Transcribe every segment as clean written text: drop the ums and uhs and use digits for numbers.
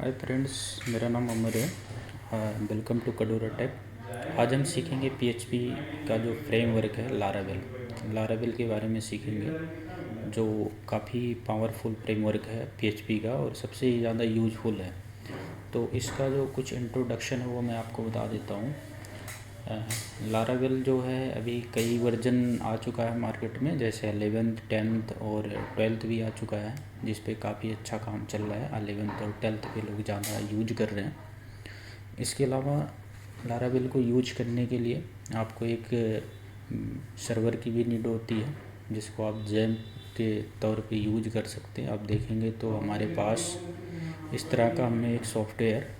Hi friends, मेरा नाम अमर है। Welcome to Kadora Tech. आज हम सीखेंगे पीएचपी का जो फ्रेमवर्क है लारावेल के बारे में सीखेंगे, जो काफ़ी पावरफुल फ्रेमवर्क है पीएचपी का और सबसे ज़्यादा यूजफुल है। तो इसका जो कुछ इंट्रोडक्शन है वो मैं आपको बता देता हूँ। लारावेल जो है अभी कई वर्जन आ चुका है मार्केट में, जैसे 11th 10th और 12th भी आ चुका है, जिस पे काफ़ी अच्छा काम चल रहा है। 11th और 12th पे लोग ज़्यादा यूज कर रहे हैं। इसके अलावा लारावेल को यूज करने के लिए आपको एक सर्वर की भी नीड होती है, जिसको आप जैम्प के तौर पे यूज कर सकते हैं। आप देखेंगे तो हमारे पास इस तरह का हमने एक सॉफ्टवेयर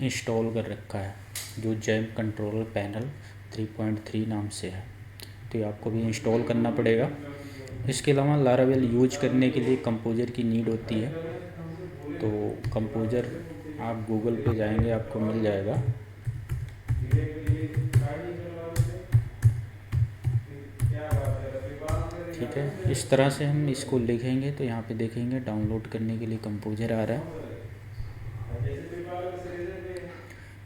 इंस्टॉल कर रखा है जो जैम्प कंट्रोलर पैनल 3.3 नाम से है। तो ये आपको भी इंस्टॉल करना पड़ेगा। इसके अलावा लारावेल यूज करने के लिए कंपोजर की नीड होती है। तो कंपोजर आप गूगल पे जाएंगे, आपको मिल जाएगा। ठीक है, इस तरह से हम इसको लिखेंगे तो यहाँ पे देखेंगे डाउनलोड करने के लिए कंपोजर आ रहा है।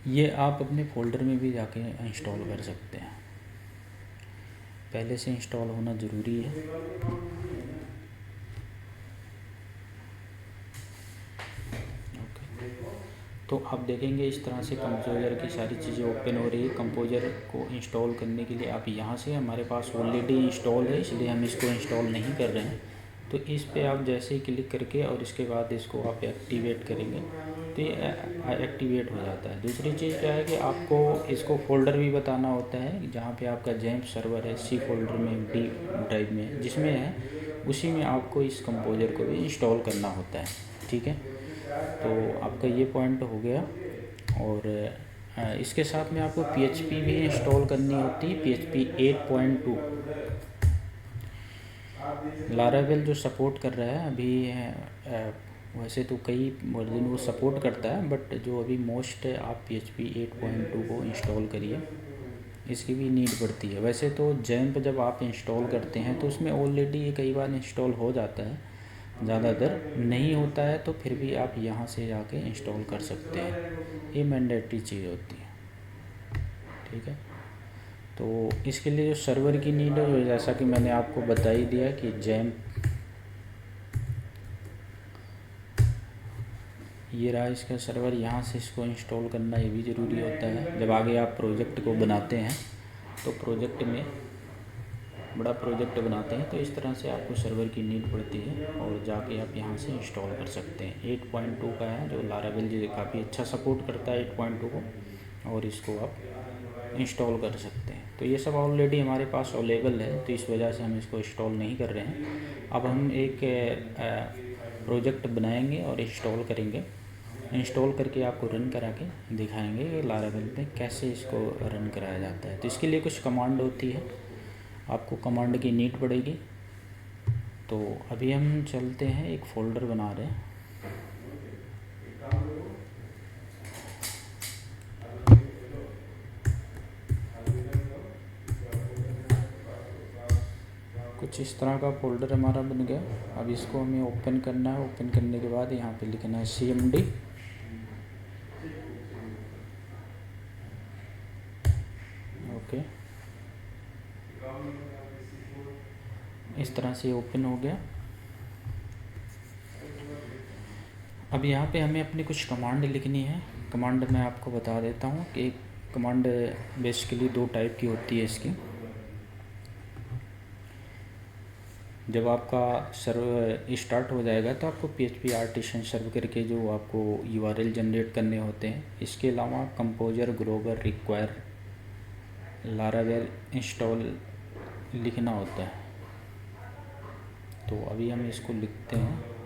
ये आप अपने फोल्डर में भी जाके इंस्टॉल कर सकते हैं, पहले से इंस्टॉल होना ज़रूरी है। तो आप देखेंगे इस तरह से कंपोजर की सारी चीज़ें ओपन हो रही है। कंपोजर को इंस्टॉल करने के लिए आप यहाँ से, हमारे पास ऑलरेडी इंस्टॉल है इसलिए हम इसको इंस्टॉल नहीं कर रहे हैं। तो इस पे आप जैसे ही क्लिक करके और इसके बाद इसको आप एक्टिवेट करेंगे तो ये एक्टिवेट हो जाता है। दूसरी चीज़ क्या है कि आपको इसको फ़ोल्डर भी बताना होता है, जहाँ पे आपका जैम्प सर्वर है सी फोल्डर में, डी ड्राइव में जिसमें है, उसी में आपको इस कंपोजर को भी इंस्टॉल करना होता है। ठीक है, तो आपका ये पॉइंट हो गया। और इसके साथ में आपको PHP भी इंस्टॉल करनी होती है, PHP 8.2। लारावेल जो सपोर्ट कर रहा है अभी, वैसे तो कई वर्जन वो सपोर्ट करता है, बट जो अभी मोस्ट है आप PHP 8.2 को इंस्टॉल करिए, इसकी भी नीड पड़ती है। वैसे तो जैम्प जब आप इंस्टॉल करते हैं तो उसमें ऑलरेडी ये कई बार इंस्टॉल हो जाता है, ज़्यादातर नहीं होता है तो फिर भी आप यहाँ से जाके इंस्टॉल कर सकते हैं। ये मैंडेटरी चीज़ होती है। ठीक है, तो इसके लिए जो सर्वर की नीड है, जैसा कि मैंने आपको बता ही दिया कि जैम्प ये रहा इसका सर्वर। यहाँ से इसको इंस्टॉल करना ये भी ज़रूरी होता है। जब आगे आप प्रोजेक्ट को बनाते हैं तो प्रोजेक्ट में बड़ा प्रोजेक्ट बनाते हैं तो इस तरह से आपको सर्वर की नीड पड़ती है और जाके आप यहाँ से इंस्टॉल कर सकते हैं। 8.2 का है जो लारावेल जो काफ़ी अच्छा सपोर्ट करता है 8.2 को, और इसको आप इंस्टॉल कर सकते हैं। तो ये सब ऑलरेडी हमारे पास अवेलेबल है, तो इस वजह से हम इसको इंस्टॉल नहीं कर रहे हैं। अब हम एक प्रोजेक्ट बनाएंगे और इंस्टॉल करेंगे। इंस्टॉल करके आपको रन करा के दिखाएंगे कि लारावेल पे कैसे इसको रन कराया जाता है। तो इसके लिए कुछ कमांड होती है, आपको कमांड की नीड पड़ेगी। तो अभी हम चलते हैं, एक फ़ोल्डर बना रहे हैं। कुछ इस तरह का फ़ोल्डर हमारा बन गया। अब इसको हमें ओपन करना है। ओपन करने के बाद यहाँ पे लिखना है CMD। ओके, इस तरह से ओपन हो गया। अब यहाँ पे हमें अपनी कुछ कमांड लिखनी है। कमांड मैं आपको बता देता हूँ कि कमांड बेसिकली 2 टाइप की होती है इसकी। जब आपका सर्वर स्टार्ट हो जाएगा तो आपको PHP आर्टिसन सर्व करके जो आपको URL जनरेट करने होते हैं। इसके अलावा composer global require Laravel install लिखना होता है। तो अभी हम इसको लिखते हैं।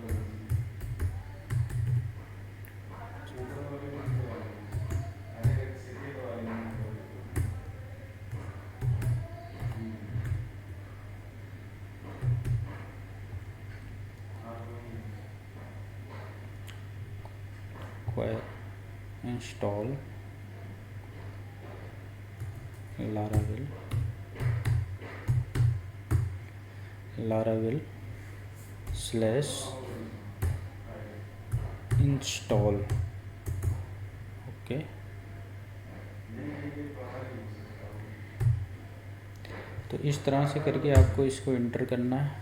इंस्टॉल लारावेल / इंस्टॉल ओके, तो इस तरह से करके आपको इसको इंटर करना है।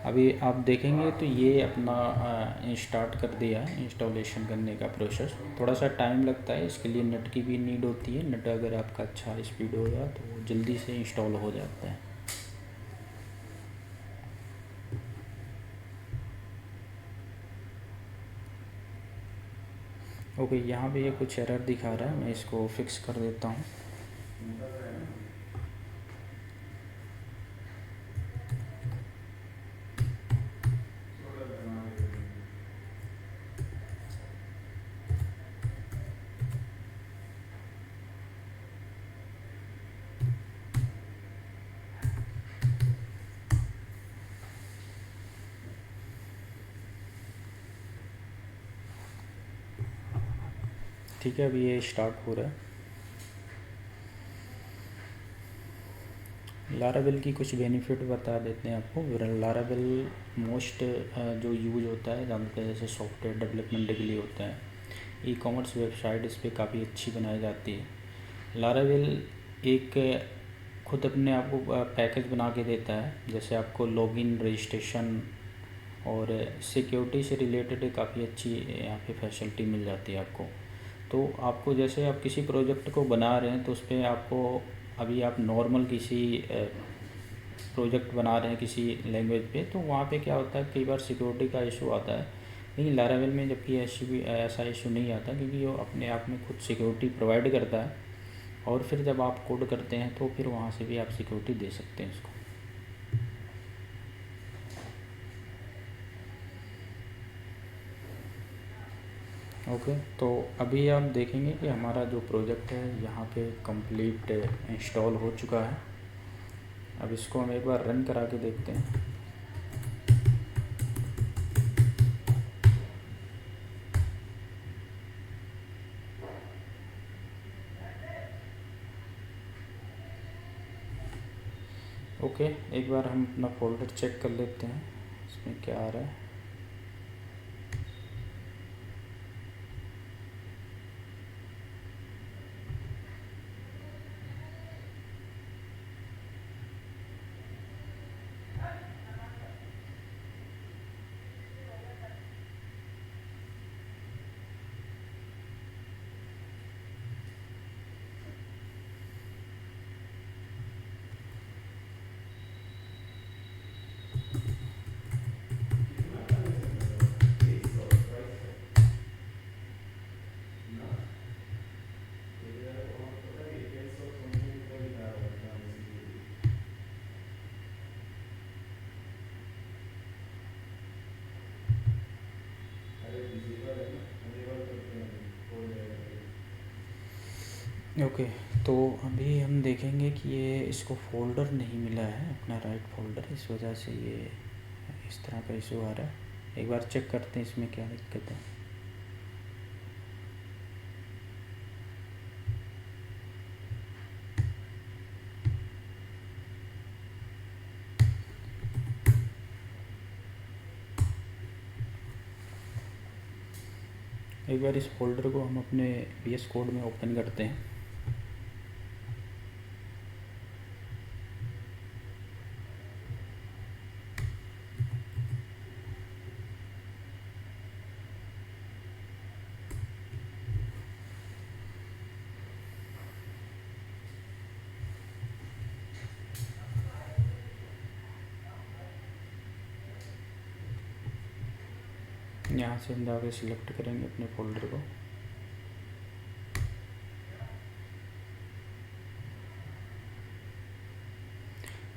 अभी आप देखेंगे तो ये अपना स्टार्ट कर दिया है इंस्टॉलेशन करने का प्रोसेस। थोड़ा सा टाइम लगता है, इसके लिए नेट की भी नीड होती है। नेट अगर आपका अच्छा स्पीड होगा तो जल्दी से इंस्टॉल हो जाता है। ओके, यहाँ पे ये कुछ एरर दिखा रहा है, मैं इसको फिक्स कर देता हूँ। ठीक है, अभी ये स्टार्ट हो रहा है। लारावेल की कुछ बेनिफिट बता देते हैं आपको। लारावेल मोस्ट जो यूज होता है ज़्यादातर जैसे सॉफ्टवेयर डेवलपमेंट के लिए होता है। ई कॉमर्स वेबसाइट इस पर काफ़ी अच्छी बनाई जाती है। लारावेल एक खुद अपने आप को पैकेज बना के देता है, जैसे आपको लॉगिन, रजिस्ट्रेशन और सिक्योरिटी से रिलेटेड काफ़ी अच्छी यहाँ पे फैसिलिटी मिल जाती है आपको। तो आपको जैसे आप किसी प्रोजेक्ट को बना रहे हैं तो उस पर आपको, अभी आप नॉर्मल किसी प्रोजेक्ट बना रहे हैं किसी लैंग्वेज पे, तो वहाँ पे क्या होता है, कई बार सिक्योरिटी का इशू आता है। लेकिन लारावेल में जबकि ऐसा इशू नहीं आता, क्योंकि वो अपने आप में खुद सिक्योरिटी प्रोवाइड करता है। और फिर जब आप कोड करते हैं तो फिर वहाँ से भी आप सिक्योरिटी दे सकते हैं उसको। ओके, तो अभी आप देखेंगे कि हमारा जो प्रोजेक्ट है यहाँ पे कंप्लीट इंस्टॉल हो चुका है। अब इसको हम एक बार रन करा के देखते हैं। ओके, एक बार हम अपना फोल्डर चेक कर लेते हैं इसमें क्या आ रहा है। ओके, तो अभी हम देखेंगे कि ये इसको फ़ोल्डर नहीं मिला है अपना राइट फ़ोल्डर, इस वजह से ये इस तरह का इशू आ रहा है। एक बार चेक करते हैं इसमें क्या दिक्कत है। एक बार इस फोल्डर को हम अपने VS कोड में ओपन करते हैं। यहाँ से हम जाके सिलेक्ट करेंगे अपने फोल्डर को।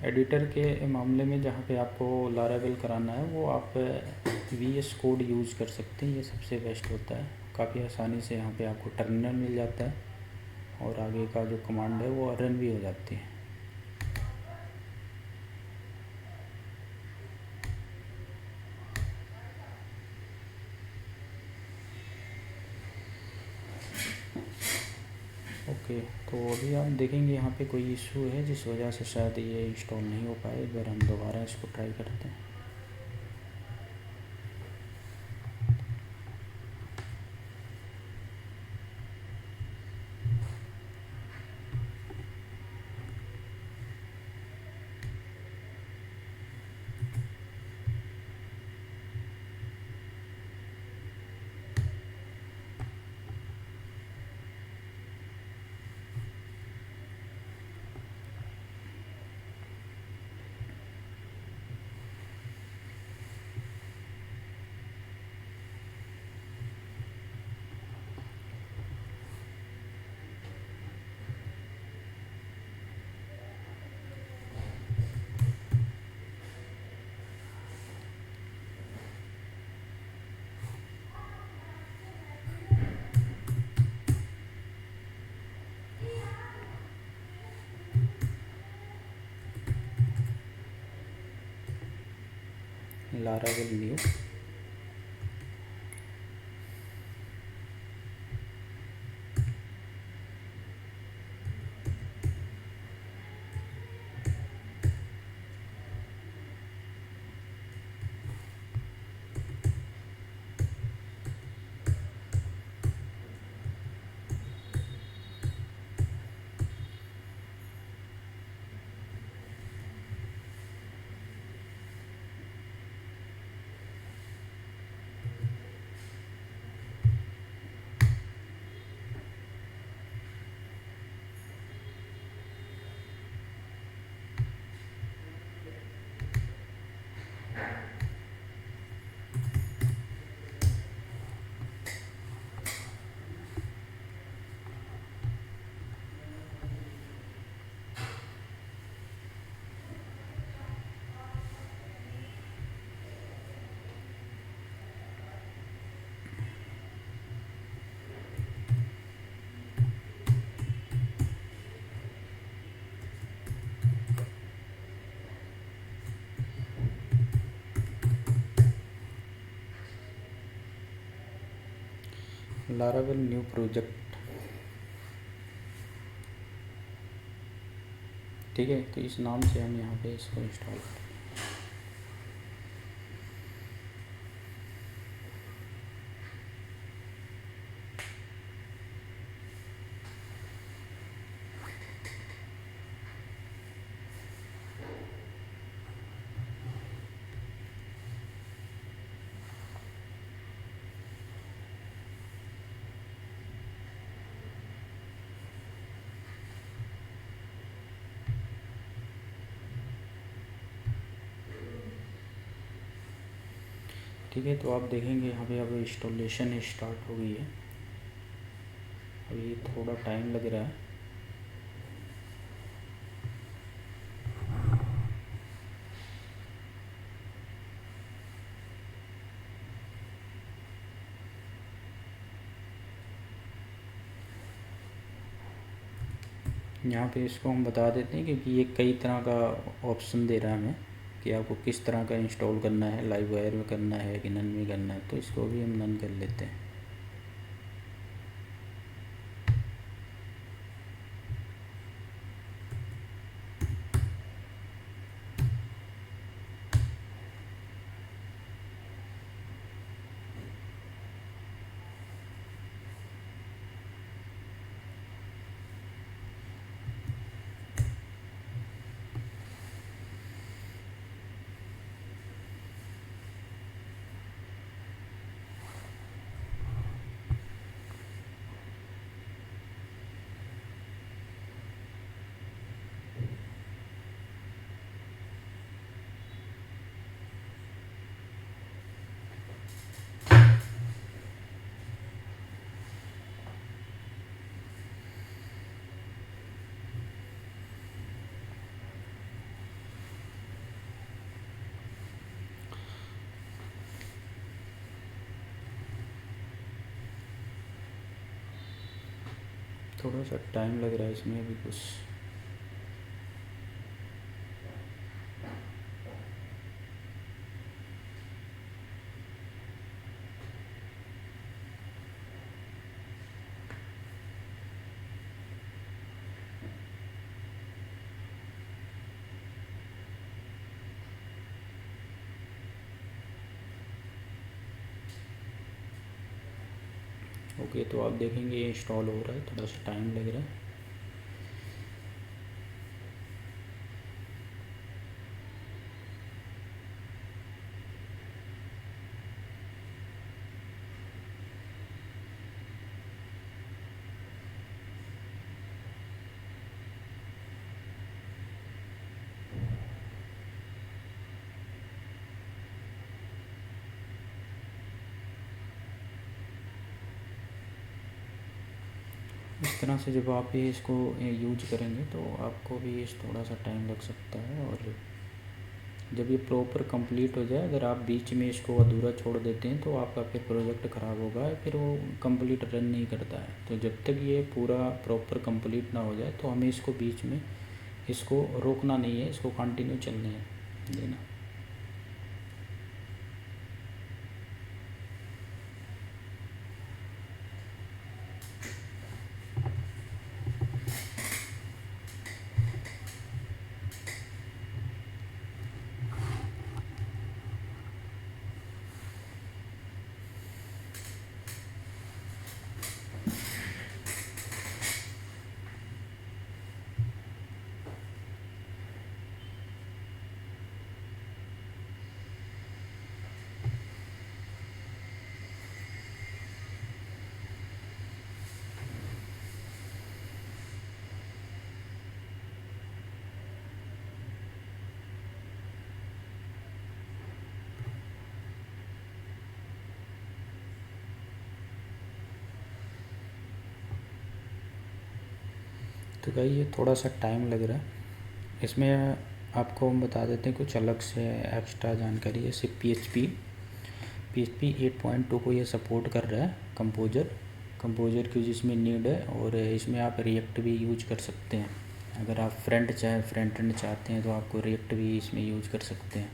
एडिटर के मामले में जहाँ पे आपको लारावेल कराना है वो आप VS कोड यूज़ कर सकते हैं, ये सबसे बेस्ट होता है। काफ़ी आसानी से यहाँ पे आपको टर्मिनल मिल जाता है और आगे का जो कमांड है वो रन भी हो जाती है। ओके, तो अभी आप देखेंगे यहाँ पे कोई इशू है जिस वजह से शायद ये इंस्टॉल नहीं हो पाए। एक बार हम दोबारा इसको ट्राई करते हैं। Laravel new. Laravel new project. ठीक है, तो इस नाम से हम यहाँ पे इसको इंस्टॉल करें। ठीक है, तो आप देखेंगे यहाँ पे अब इंस्टॉलेशन स्टार्ट हो गई है। अभी थोड़ा टाइम लग रहा है। यहाँ पे इसको हम बता देते हैं क्योंकि ये कई तरह का ऑप्शन दे रहा है हमें कि आपको किस तरह का इंस्टॉल करना है, लाइव वायर में करना है कि नन में करना है। तो इसको भी हम नन कर लेते हैं। थोड़ा सा टाइम लग रहा है इसमें अभी कुछ। ओके, तो आप देखेंगे ये इंस्टॉल हो रहा है, थोड़ा सा टाइम लग रहा है। इस तरह से जब आप ये इसको यूज करेंगे तो आपको भी इस थोड़ा सा टाइम लग सकता है। और जब ये प्रॉपर कंप्लीट हो जाए, अगर आप बीच में इसको अधूरा छोड़ देते हैं तो आपका फिर प्रोजेक्ट ख़राब होगा, फिर वो कंप्लीट रन नहीं करता है। तो जब तक ये पूरा प्रॉपर कंप्लीट ना हो जाए तो हमें इसको बीच में इसको रोकना नहीं है, इसको कंटिन्यू चलने देना। तो भाई ये थोड़ा सा टाइम लग रहा है। इसमें आपको हम बता देते हैं कुछ अलग से एक्स्ट्रा जानकारी। जैसे PHP 8.2 को ये सपोर्ट कर रहा है कंपोजर की जिसमें नीड है। और इसमें आप रिएक्ट भी यूज कर सकते हैं। अगर आप फ्रंट एंड चाहते हैं तो आपको रिएक्ट भी इसमें यूज कर सकते हैं।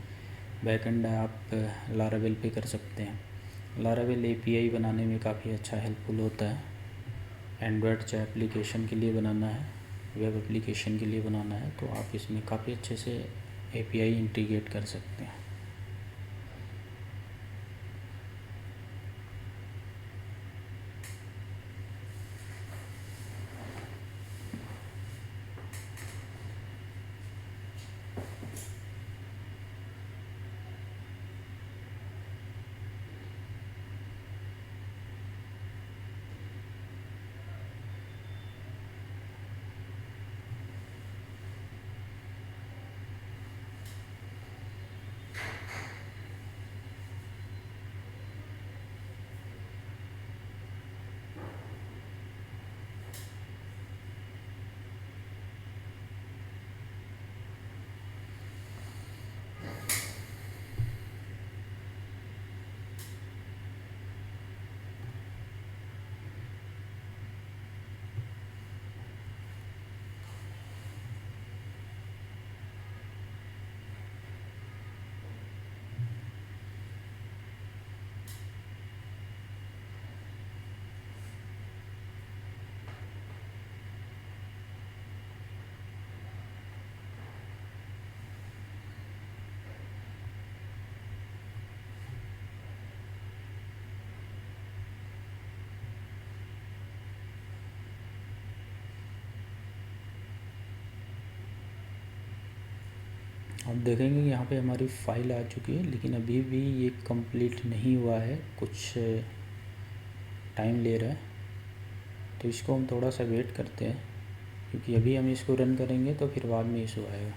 बैक एंड आप लारावेल पे कर सकते हैं। लारावेल API बनाने में काफ़ी अच्छा हेल्पफुल होता है। एंड्रॉयड चाहे एप्लीकेशन के लिए बनाना है, वेब एप्लीकेशन के लिए बनाना है, तो आप इसमें काफ़ी अच्छे से API इंटीग्रेट कर सकते हैं। आप देखेंगे कि यहाँ पे हमारी फ़ाइल आ चुकी है, लेकिन अभी भी ये कंप्लीट नहीं हुआ है, कुछ टाइम ले रहा है। तो इसको हम थोड़ा सा वेट करते हैं, क्योंकि अभी हम इसको रन करेंगे तो फिर बाद में इशू आएगा।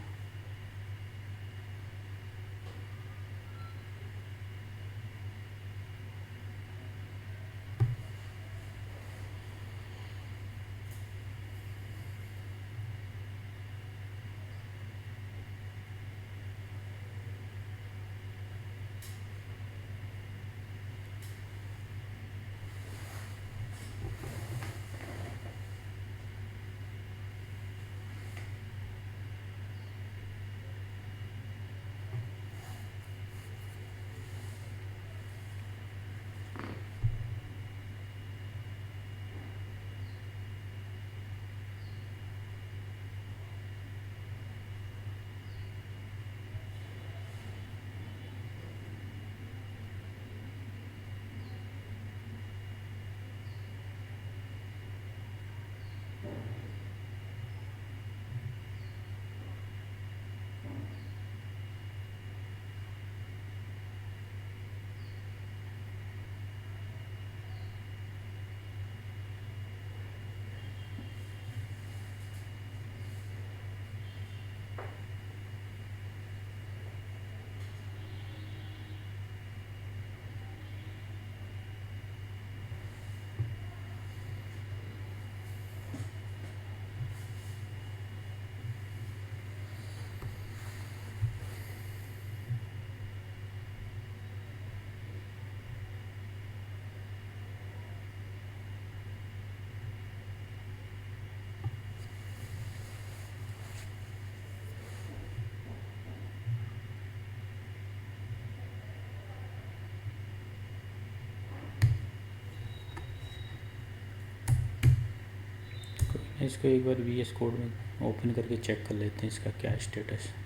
इसको एक बार VS कोड में ओपन करके चेक कर लेते हैं इसका क्या स्टेटस है।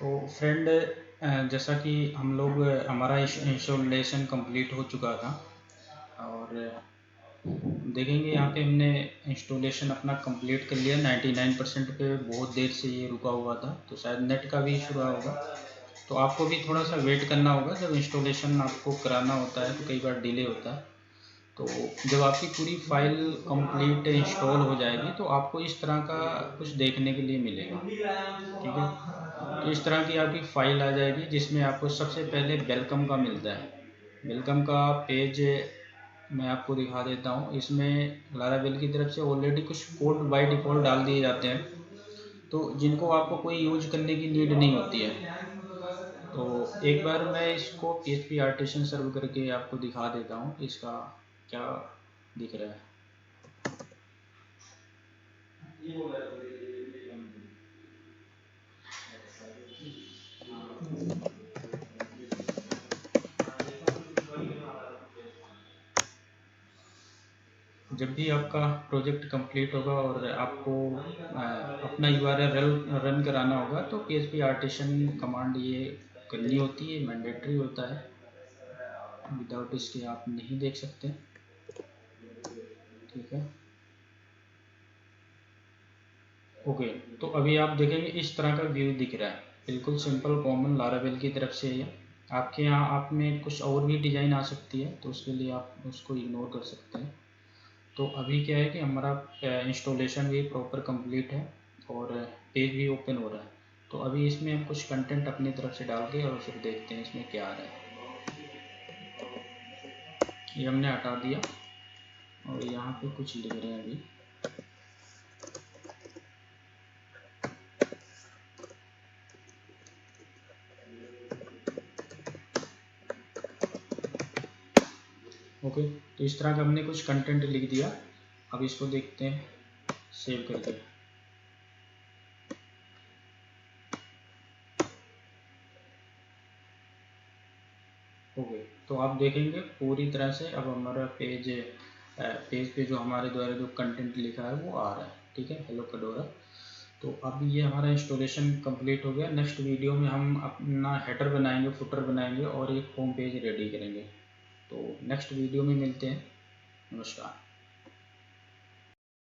तो फ्रेंड, जैसा कि हम लोग हमारा इंस्टॉलेशन कंप्लीट हो चुका था और देखेंगे यहाँ पे हमने इंस्टॉलेशन अपना कंप्लीट कर लिया 99% पे। बहुत देर से ये रुका हुआ था, तो शायद नेट का भी इशू रहा होगा। तो आपको भी थोड़ा सा वेट करना होगा। जब इंस्टॉलेशन आपको कराना होता है तो कई बार डिले होता है। तो जब आपकी पूरी फाइल कंप्लीट इंस्टॉल हो जाएगी तो आपको इस तरह का कुछ देखने के लिए मिलेगा, ठीक है। तो इस तरह की आपकी फ़ाइल आ जाएगी जिसमें आपको सबसे पहले वेलकम का मिलता है। वेलकम का पेज मैं आपको दिखा देता हूँ। इसमें लारावेल की तरफ से ऑलरेडी कुछ कोड बाय डिफ़ॉल्ट डाल दिए जाते हैं, तो जिनको आपको कोई यूज करने की नीड नहीं होती है। तो एक बार मैं इसको PHP आर्टिसन सर्व करके आपको दिखा देता हूँ इसका क्या दिख रहा है। जब भी आपका प्रोजेक्ट कंप्लीट होगा और आपको अपना URL रन कराना होगा तो PHP आर्टिसन कमांड ये करनी होती है, मैंडेटरी होता है। विदाउट इसके आप नहीं देख सकते, ठीक है। ओके, तो अभी आप देखेंगे इस तरह का व्यू दिख रहा है, बिल्कुल सिंपल कॉमन लारावेल की तरफ से है। आपके यहाँ आप में कुछ और भी डिज़ाइन आ सकती है, तो उसके लिए आप उसको इग्नोर कर सकते हैं। तो अभी क्या है कि हमारा इंस्टॉलेशन भी प्रॉपर कंप्लीट है और पेज भी ओपन हो रहा है। तो अभी इसमें हम कुछ कंटेंट अपनी तरफ से डाल के और फिर देखते हैं इसमें क्या आ रहा है। ये हमने हटा दिया और यहाँ पे कुछ लिख रहे हैं अभी। ओके, तो इस तरह का हमने कुछ कंटेंट लिख दिया। अब इसको देखते हैं सेव करके। ओके, तो आप देखेंगे पूरी तरह से अब हमारा पेज पे जो हमारे द्वारा जो कंटेंट लिखा है वो आ रहा है, ठीक है, हेलो कडोरा। तो अब ये हमारा इंस्टॉलेशन कंप्लीट हो गया। नेक्स्ट वीडियो में हम अपना हेडर बनाएंगे, फुटर बनाएंगे और एक होम पेज रेडी करेंगे। तो नेक्स्ट वीडियो में मिलते हैं। नमस्कार।